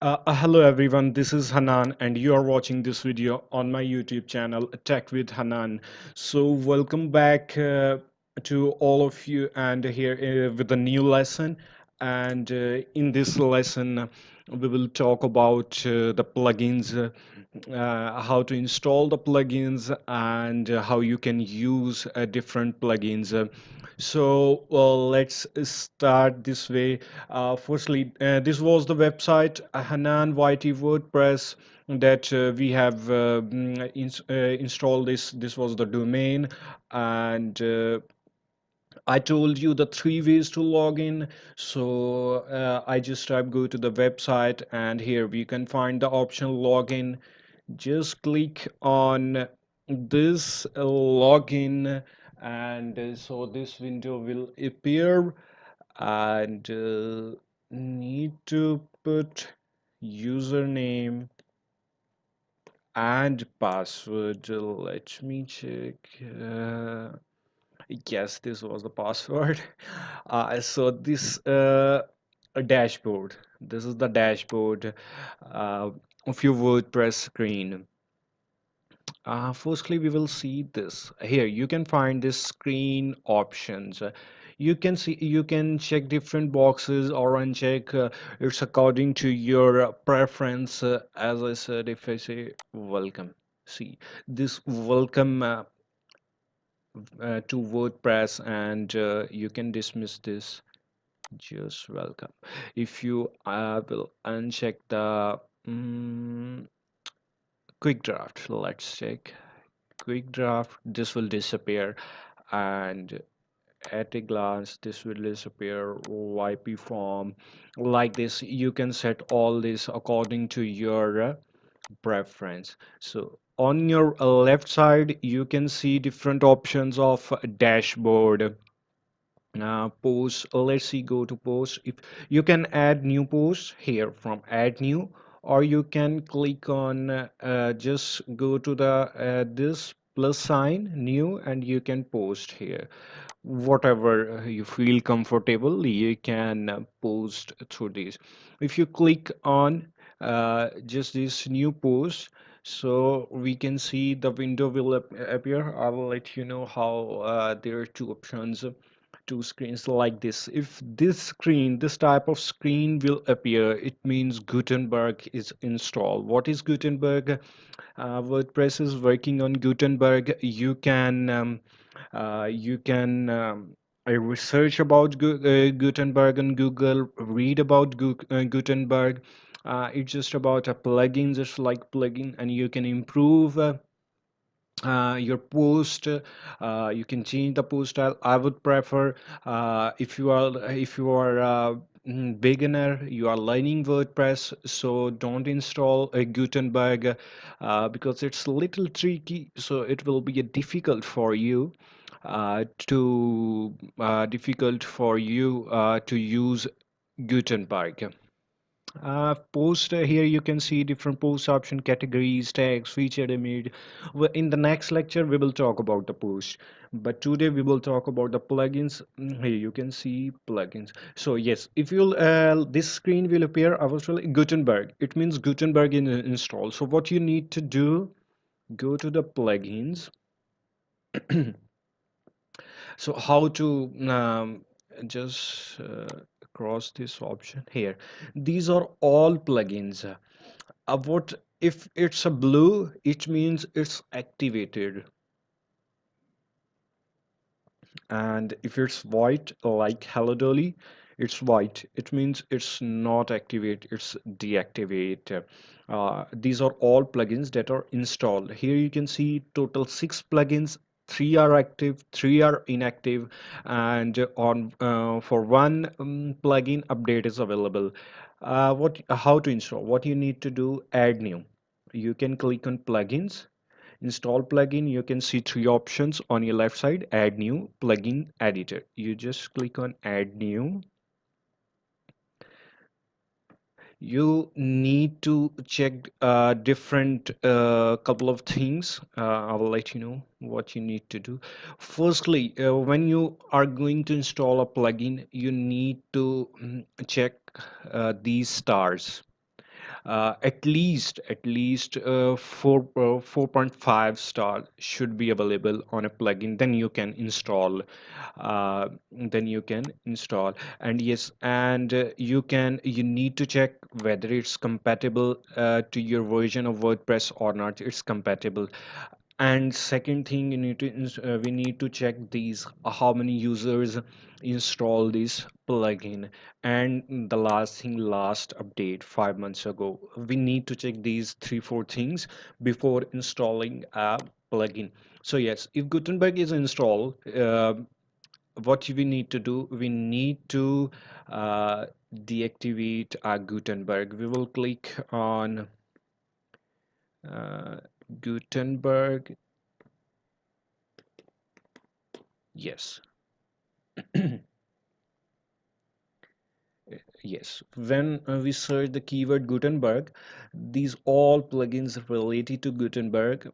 Hello everyone, this is Hanan and you are watching this video on my YouTube channel Tech with Hanan. So welcome back to all of you and here with a new lesson, and in this lesson we will talk about the plugins, how to install the plugins and how you can use different plugins. So let's start this way. Firstly, this was the website Hanan YT WordPress that we have installed. This was the domain, and I told you the three ways to log in. So I just type go to the website, and here we can find the option login. Just click on this login, and so this window will appear, and need to put username and password. Let me check. Yes, this was the password. So this a dashboard. This is the dashboard of your WordPress screen. Firstly, we will see this here. You can find this screen options. You can see, you can check different boxes or uncheck. It's according to your preference. As I said, if I say welcome, see this welcome to WordPress, and you can dismiss this. Just welcome. If you will uncheck the quick draft, let's check quick draft, this will disappear, and at a glance this will disappear. YP form, like this you can set all this according to your preference. So on your left side you can see different options of dashboard. Post, let's see, go to post. If you can add new posts here from add new, or you can click on just go to the this plus sign new, and you can post here whatever you feel comfortable. You can post through this. If you click on just this new post, so we can see the window will appear. I will let you know how there are two options, two screens like this. If this screen, this type of screen will appear, it means Gutenberg is installed. What is Gutenberg? WordPress is working on Gutenberg. You can research about Gutenberg on Google, read about Gutenberg. It's just about a plugin, just like plugin, and you can improve your post. You can change the post style. I would prefer, if you are beginner, you are learning WordPress, so don't install a Gutenberg because it's a little tricky, so it will be difficult for you to use Gutenberg. Post, here you can see different post option categories, tags, featured image. In the next lecture we will talk about the post, but today we will talk about the plugins. Here you can see plugins. So yes, if you'll this screen will appear. I was really Gutenberg, it means Gutenberg in install. So what you need to do, go to the plugins. So how to just cross this option here. These are all plugins. What if it's a blue, it means it's activated, and if it's white like Hello Dolly, it's white, it means it's not activate, it's deactivate. These are all plugins that are installed. Here you can see total 6 plugins. 3 are active, 3 are inactive, and on for one plugin update is available. What how to install? What you need to do, add new. You can click on plugins, install plugin. You can see 3 options on your left side: add new, plugin, editor. You just click on add new. You need to check different couple of things. I will let you know what you need to do. Firstly, when you are going to install a plugin, you need to check these stars. at least 4.5 star should be available on a plugin. Then you can install. And yes, and you need to check whether it's compatible to your version of WordPress or not. It's compatible. And second thing, we need to check these how many users install this plugin. And the last thing, last update 5 months ago. We need to check these 3 4 things before installing a plugin. So yes, if Gutenberg is installed, what we need to do, we need to uh, deactivate our Gutenberg. We will click on uh, Gutenberg. Yes. Yes, when we search the keyword Gutenberg, these all plugins related to Gutenberg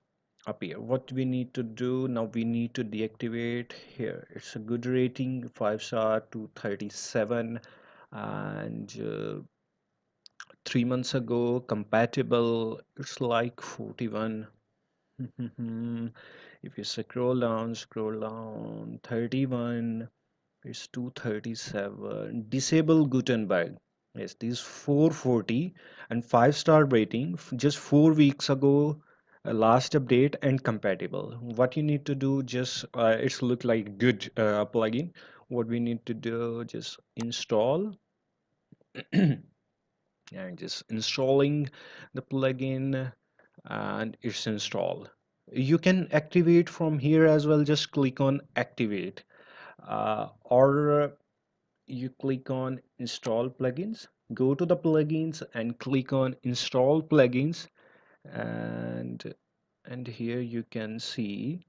appear. What we need to do now, we need to deactivate here. It's a good rating, 5 star to 37, and 3 months ago compatible. It's like 41. If you scroll down, 31. It's 237. Disable Gutenberg. Yes, this 440 and 5 star rating just 4 weeks ago, last update and compatible. What you need to do, just it's look like good plugin. What we need to do, just install and just installing the plugin, and it's installed. You can activate from here as well. Just click on activate, or you click on install plugins, go to the plugins and click on install plugins, and here you can see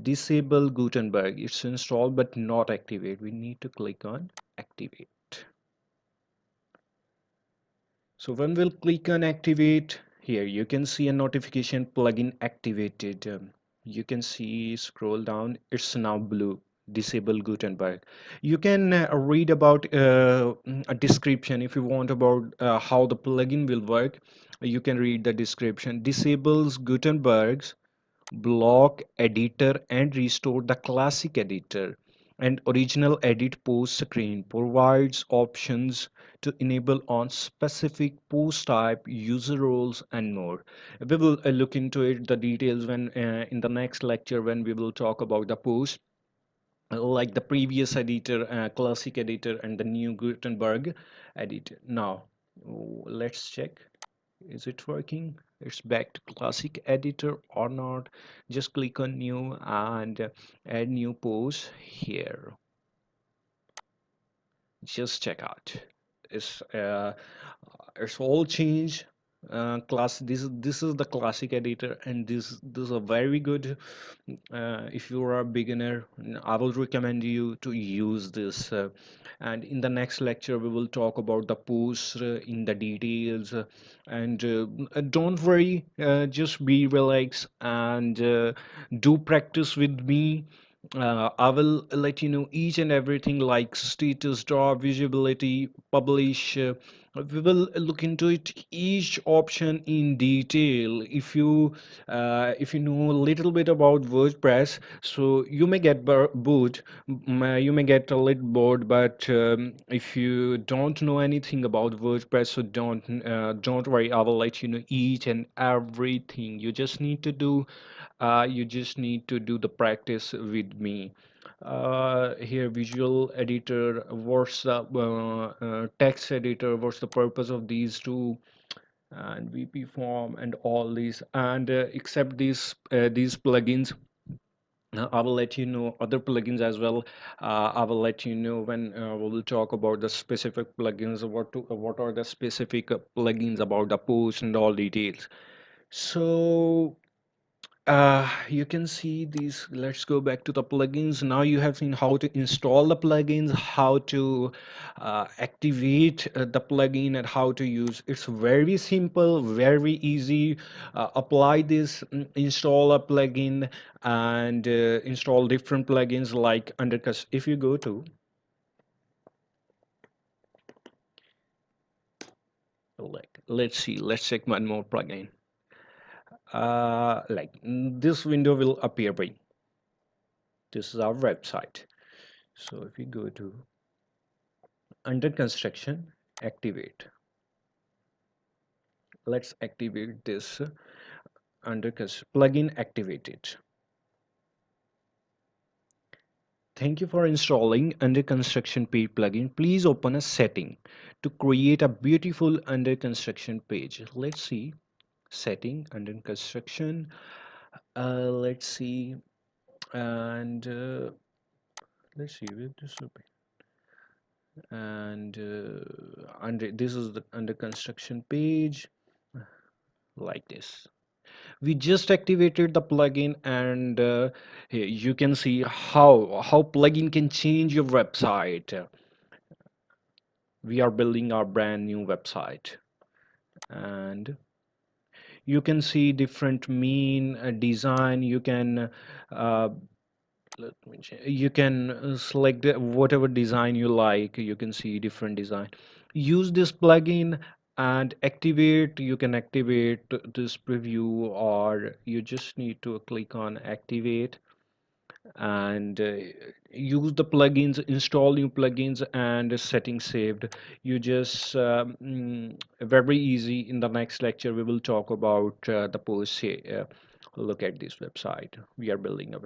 disable Gutenberg. It's installed but not activate. We need to click on activate. So when we'll click on activate, here you can see a notification plugin activated. You can see, scroll down, it's now blue, disable Gutenberg. You can read about a description if you want about how the plugin will work. You can read the description. Disables Gutenberg's block editor and restore the classic editor and original edit post screen, provides options to enable on specific post type, user roles, and more. We will look into it, the details, when in the next lecture, when we will talk about the post, like the previous editor, classic editor, and the new Gutenberg editor. Now let's check, is it working? It's back to classic editor or not. Just click on new and add new post here. Just check out. It's uh, it's all change. Class, this is the classic editor, and this is a very good. If you are a beginner, I will recommend you to use this. And in the next lecture, we will talk about the posts in the details. And don't worry, just be relaxed and do practice with me. I will let you know each and everything like status, draw, visibility, publish. We will look into it each option in detail. If you know a little bit about WordPress, so you may get bored, you may get a little bored. But if you don't know anything about WordPress, so don't worry. I will let you know each and everything. You just need to do the practice with me. Here, visual editor, what's the text editor, what's the purpose of these two, and VP form and all these, and except these plugins. I will let you know other plugins as well. I will let you know when we will talk about the specific plugins, what are the specific plugins about the post and all details. So you can see these. Let's go back to the plugins. Now you have seen how to install the plugins, how to activate the plugin, and how to use. It's very simple, very easy. Apply this, install a plugin, and install different plugins like Undercut. If you go to, Let's see, let's check one more plugin. This window will appear by, this is our website. So if we go to under construction, activate, let's activate this plugin activated. Thank you for installing under construction page plugin. Please open a setting to create a beautiful under construction page. Let's see, setting under construction. Let's see, and let's see where this will be. And under, this is the under construction page, like this. We just activated the plugin, and here you can see how plugin can change your website. We are building our brand new website, and you can see different mean design. You can let me you can select whatever design you like. You can see different design. Use this plugin and activate. You can activate this preview, or you just need to click on activate, and use the plugins, install new plugins, and settings saved. You just very easy. In the next lecture we will talk about the post. Look at this website, we are building a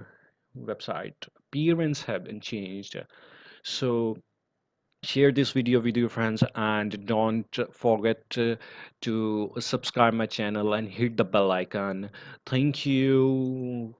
website. Appearance have been changed. So share this video with your friends, and don't forget to subscribe my channel and hit the bell icon. Thank you.